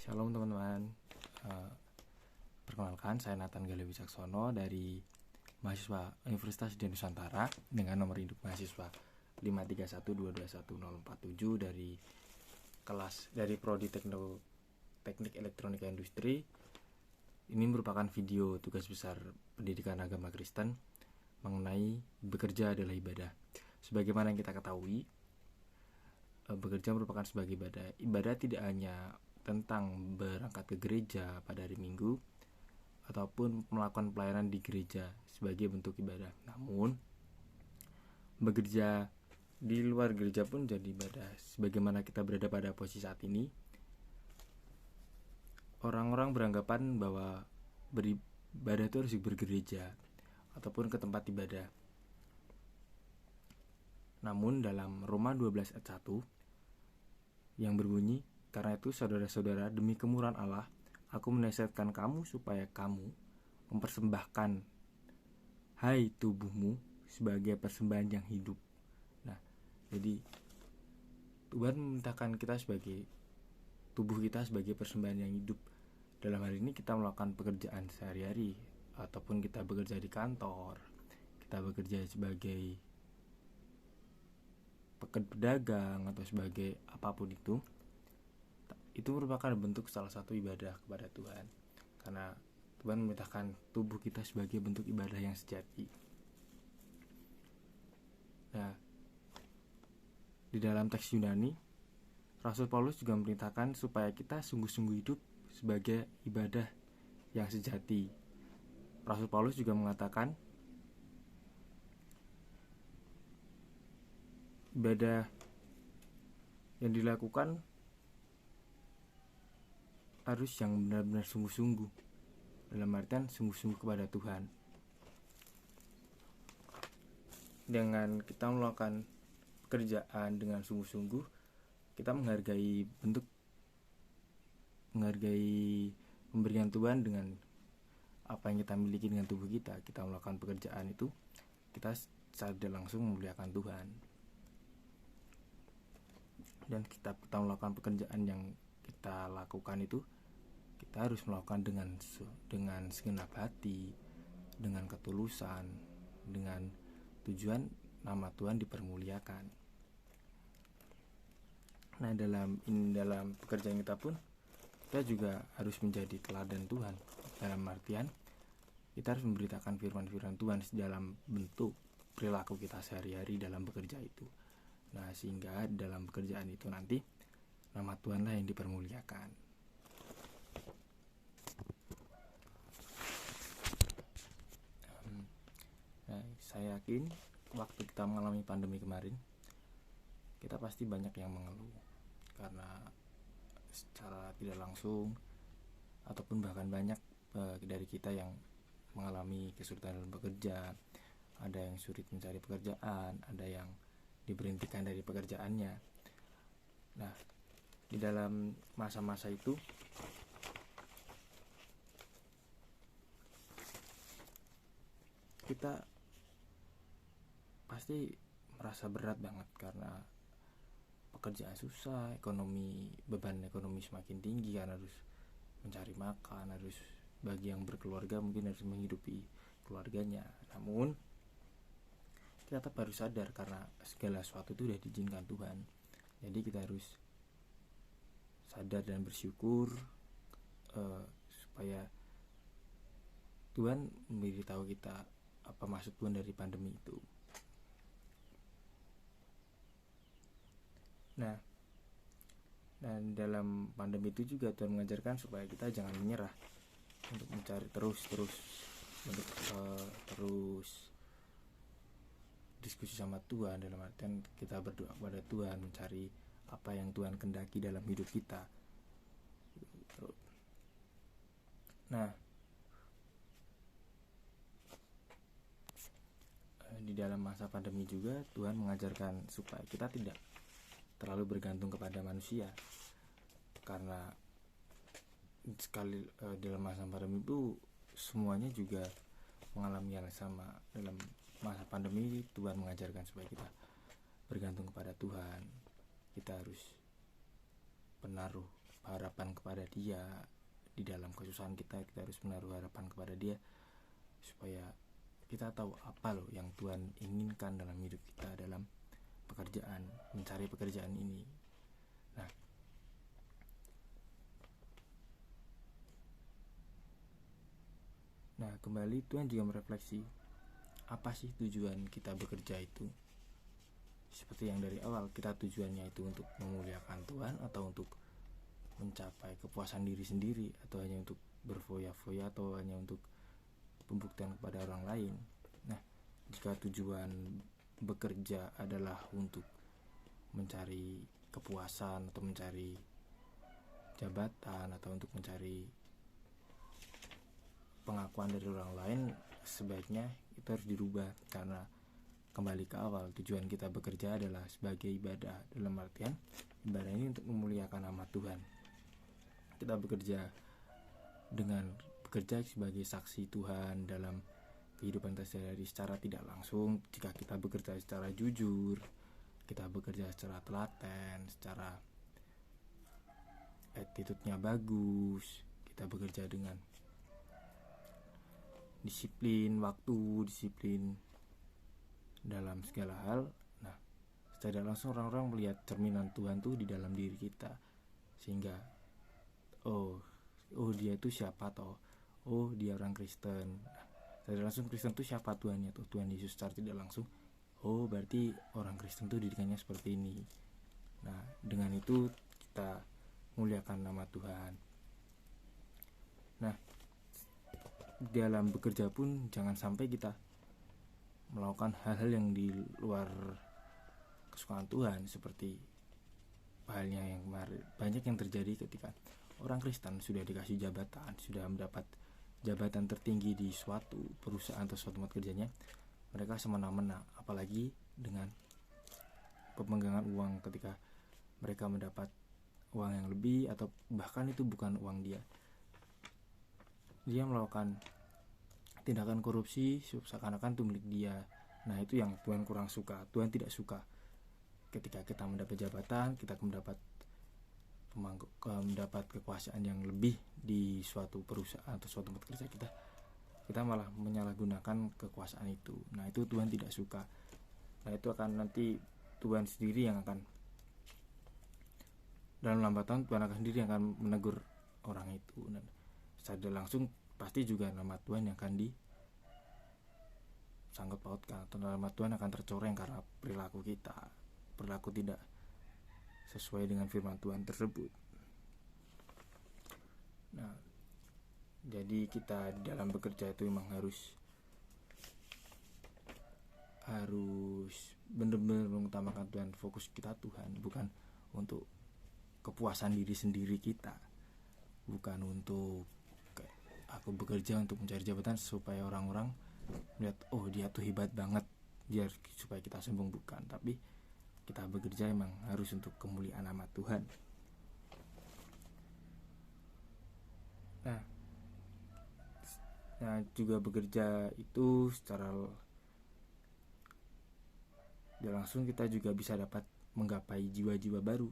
Shalom teman-teman. Eh, Perkenalkan, saya Nathan Gale Wicaksono dari mahasiswa Universitas Dian Nusantara dengan nomor induk mahasiswa 531221047 dari kelas dari Prodi Teknik Elektronika Industri. Ini merupakan video tugas besar pendidikan agama Kristen mengenai bekerja adalah ibadah. Sebagaimana yang kita ketahui, bekerja merupakan sebagai ibadah. Ibadah tidak hanya tentang berangkat ke gereja pada hari Minggu ataupun melakukan pelayanan di gereja sebagai bentuk ibadah. Namun, bekerja di luar gereja pun jadi ibadah. Sebagaimana kita berada pada posisi saat ini, orang-orang beranggapan bahwa beribadah itu harus bergereja ataupun ke tempat ibadah. Namun dalam Roma 12 ayat 1 yang berbunyi, "Karena itu saudara-saudara, demi kemurahan Allah, aku menasihatkan kamu supaya kamu mempersembahkan hai tubuhmu sebagai persembahan yang hidup." Nah, jadi Tuhan memintakan kita sebagai tubuh kita sebagai persembahan yang hidup. Dalam hal ini kita melakukan pekerjaan sehari-hari, ataupun kita bekerja di kantor, kita bekerja sebagai pedagang atau sebagai apapun itu merupakan bentuk salah satu ibadah kepada Tuhan, karena Tuhan memerintahkan tubuh kita sebagai bentuk ibadah yang sejati. Nah, di dalam teks Yunani, Rasul Paulus juga memerintahkan supaya kita sungguh-sungguh hidup sebagai ibadah yang sejati. Rasul Paulus juga mengatakan ibadah yang dilakukan harus yang benar-benar sungguh-sungguh, dalam artian sungguh-sungguh kepada Tuhan. Dengan kita melakukan pekerjaan dengan sungguh-sungguh, kita menghargai pemberian Tuhan dengan apa yang kita miliki dengan tubuh kita. Kita melakukan pekerjaan itu, kita sadar langsung memuliakan Tuhan. Dan kita melakukan pekerjaan yang kita lakukan itu, kita harus melakukan dengan segenap hati, dengan ketulusan, dengan tujuan nama Tuhan dipermuliakan. Nah, dalam pekerjaan kita pun kita juga harus menjadi teladan Tuhan. Dalam artian kita harus memberitakan firman-firman Tuhan dalam bentuk perilaku kita sehari-hari dalam bekerja itu. Nah, sehingga dalam pekerjaan itu nanti nama Tuhanlah yang dipermuliakan. Nah, saya yakin waktu kita mengalami pandemi kemarin, kita pasti banyak yang mengeluh karena secara tidak langsung ataupun bahkan banyak dari kita yang mengalami kesulitan dalam bekerja. Ada yang sulit mencari pekerjaan, ada yang diberhentikan dari pekerjaannya. Nah, di dalam masa-masa itu kita pasti merasa berat banget karena pekerjaan susah, beban ekonomi semakin tinggi karena harus mencari makan, harus bagi yang berkeluarga mungkin harus menghidupi keluarganya. Namun kita tetap harus sadar karena segala sesuatu itu sudah diizinkan Tuhan. Jadi kita harus sadar dan bersyukur supaya Tuhan memberitahu kita apa maksud Tuhan dari pandemi itu. Nah, dan dalam pandemi itu juga Tuhan mengajarkan supaya kita jangan menyerah, untuk mencari terus diskusi sama Tuhan, dalam artian kita berdoa kepada Tuhan, mencari apa yang Tuhan kehendaki dalam hidup kita. Nah, di dalam masa pandemi juga Tuhan mengajarkan supaya kita tidak terlalu bergantung kepada manusia, karena sekali dalam masa pandemi itu semuanya juga mengalami hal sama. Dalam masa pandemi Tuhan mengajarkan supaya kita bergantung kepada Tuhan. Kita harus menaruh harapan kepada kepada Dia. Di dalam kesusahan kita harus menaruh harapan kepada Dia, supaya kita tahu apa loh yang Tuhan inginkan dalam hidup kita, dalam pekerjaan, mencari pekerjaan ini. Nah, kembali Tuhan juga merefleksi, apa sih tujuan kita bekerja itu? Seperti yang dari awal, kita tujuannya itu untuk memuliakan Tuhan, atau untuk mencapai kepuasan diri sendiri, atau hanya untuk berfoya-foya, atau hanya untuk pembuktian kepada orang lain. Nah, jika tujuan bekerja adalah untuk mencari kepuasan, atau mencari jabatan, atau untuk mencari pengakuan dari orang lain, sebaiknya itu harus dirubah. Karena kembali ke awal, tujuan kita bekerja adalah sebagai ibadah. Dalam artian, ibadah ini untuk memuliakan nama Tuhan. Kita bekerja sebagai saksi Tuhan dalam kehidupan kita sehari-hari secara tidak langsung. Jika kita bekerja secara jujur, kita bekerja secara telaten, secara attitude-nya bagus, kita bekerja dengan disiplin waktu, disiplin dalam segala hal. Nah, secara langsung orang-orang melihat cerminan Tuhan tuh di dalam diri kita, sehingga oh dia itu siapa toh, oh dia orang Kristen. Nah, secara langsung Kristen tuh siapa Tuhannya tuh, Tuhan Yesus. Secara tidak langsung, oh berarti orang Kristen tuh didikannya seperti ini. Nah, dengan itu kita muliakan nama Tuhan. Nah, dalam bekerja pun jangan sampai kita melakukan hal-hal yang di luar kesukaan Tuhan, seperti halnya yang banyak yang terjadi ketika orang Kristen sudah dikasih jabatan, sudah mendapat jabatan tertinggi di suatu perusahaan atau suatu tempat kerjanya, mereka semena-mena, apalagi dengan pemenggangan uang. Ketika mereka mendapat uang yang lebih, atau bahkan itu bukan uang dia melakukan tindakan korupsi seakan-akan itu milik dia. Nah, itu yang Tuhan kurang suka. Tuhan tidak suka ketika kita mendapat jabatan, kita mendapat kekuasaan yang lebih di suatu perusahaan atau suatu tempat kerja, kita malah menyalahgunakan kekuasaan itu. Nah, itu Tuhan tidak suka. Nah, itu akan nanti Tuhan sendiri yang akan, dalam lambat tahun Tuhan akan sendiri yang akan menegur orang itu. Dan secara langsung pasti juga nama Tuhan yang akan disangkut pautkan, atau nama Tuhan akan tercoreng karena perilaku tidak sesuai dengan firman Tuhan tersebut. Nah, jadi kita dalam bekerja itu memang harus benar-benar mengutamakan Tuhan. Fokus kita Tuhan, bukan untuk kepuasan diri sendiri kita, bukan untuk aku bekerja untuk mencari jabatan supaya orang-orang lihat, oh dia tuh hebat banget, biar supaya kita sombong, bukan. Tapi kita bekerja emang harus untuk kemuliaan nama Tuhan. Nah, juga bekerja itu secara tidak langsung kita juga bisa dapat menggapai jiwa-jiwa baru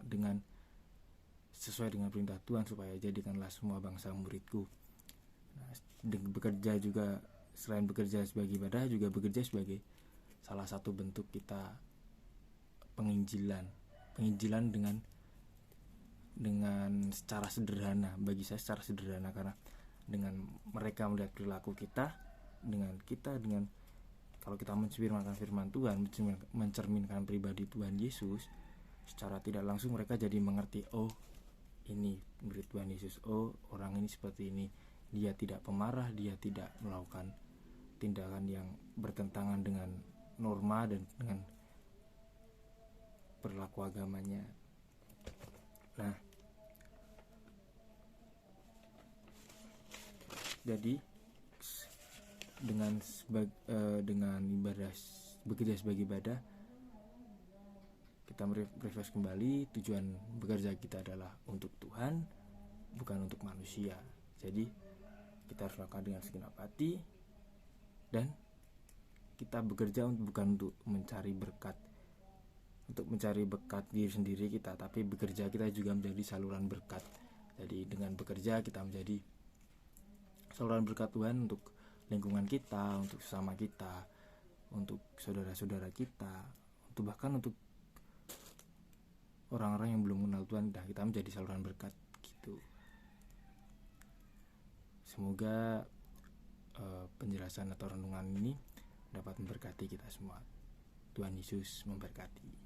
dengan sesuai dengan perintah Tuhan, supaya jadikanlah semua bangsa muridku. Nah, bekerja juga, selain bekerja sebagai ibadah, juga bekerja sebagai salah satu bentuk kita penginjilan dengan secara sederhana. Bagi saya secara sederhana, karena dengan mereka melihat perilaku kita, dengan kalau kita mencerminkan firman Tuhan, mencerminkan pribadi Tuhan Yesus, secara tidak langsung mereka jadi mengerti, oh ini murid Tuhan Yesus, oh orang ini seperti ini, dia tidak pemarah, dia tidak melakukan tindakan yang bertentangan dengan norma dan dengan perilaku agamanya. Nah, jadi dengan bekerja sebagai ibadah, kita merefresh kembali tujuan bekerja kita adalah untuk Tuhan, bukan untuk manusia. Jadi kita harus lakukan dengan segenap hati, dan kita bekerja bukan untuk mencari berkat diri sendiri kita, tapi bekerja kita juga menjadi saluran berkat. Jadi bekerja kita menjadi saluran berkat Tuhan untuk lingkungan kita, untuk sesama kita, untuk saudara-saudara kita, untuk bahkan untuk orang-orang yang belum mengenal Tuhan. Kita menjadi saluran berkat gitu. Semoga penjelasan atau renungan ini dapat memberkati kita semua. Tuhan Yesus memberkati.